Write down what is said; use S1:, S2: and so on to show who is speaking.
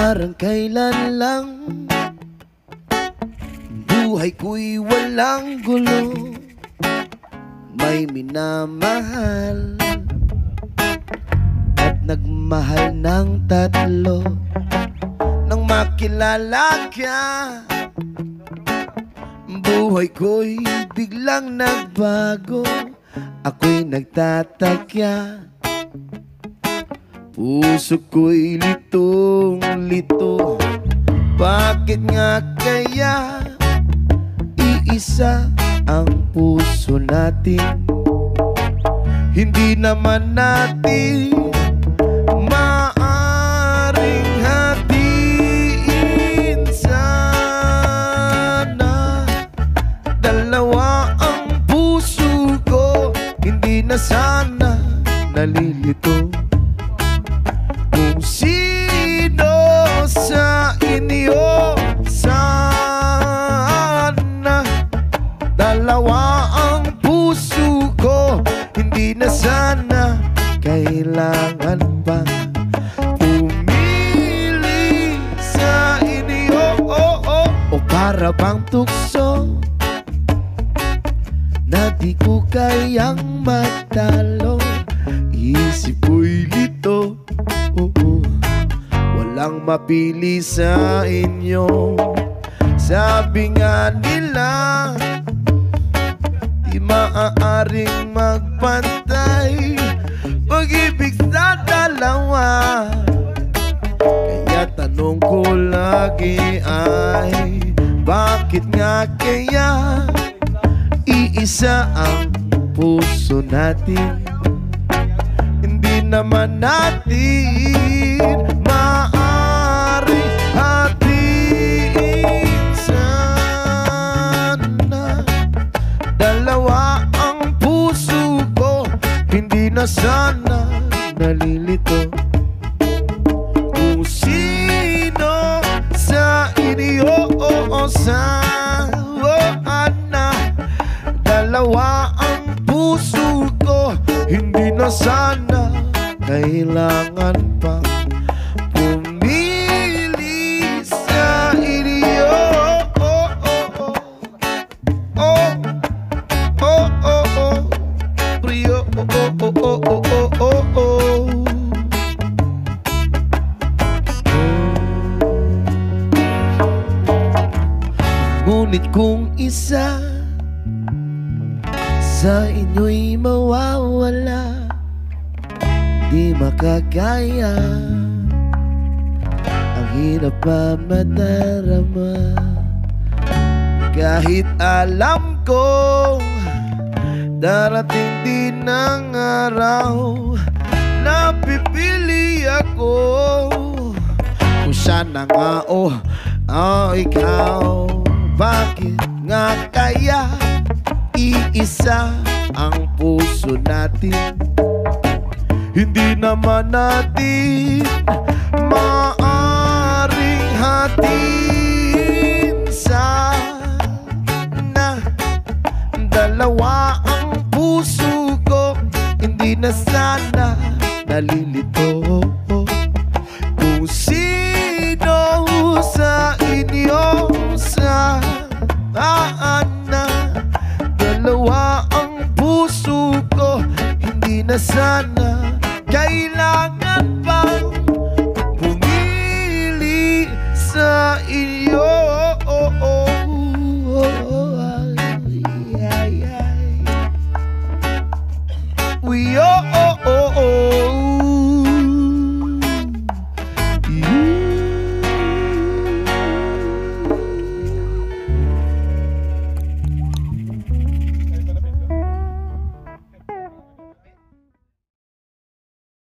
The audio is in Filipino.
S1: Parang kailan lang buhay ko'y walang gulo. May minamahal at nagmahal ng tatlo. Nang makilala ka, buhay ko'y biglang nagbago. Ako'y nagtataka, puso ko'y litong-lito. Bakit nga kaya iisa ang puso natin? Hindi naman natin maaring hatiin. Sana dalawa ang puso ko, hindi na sana nalilito. Kung sino sa inyo sana dalawa ang puso ko, hindi na sana kailangan pang pumili sa inyo. O para bang tukso na di ko kayang matalo. Isip ko'y lito, walang mapili sa inyo. Sabi nga nila, di maaaring magpantay pag-ibig sa dalawa. Kaya tanong ko lagi ay, bakit nga kaya iisa ang puso natin? Hindi naman natin maaring hatiin. Sana dalawa ang puso ko, hindi na sana nalilito. Kung sino sa inyo sana dalawa ang puso ko, hindi na sana kailangan pa pumili sa inyo. Ngunit kung isa sa inyo'y mawawala, di makakaya, ang hirap pa madarama. Kahit alam kong darating din ang araw na pipili ako kung sana nga ikaw. Bakit nga kaya iisa ang puso natin? Hindi naman natin maaring hatiin. Sana dalawa ang puso ko, hindi na sana nalilito. Kung sino sa inyo sana dalawa ang puso ko, hindi na sana kailangan pang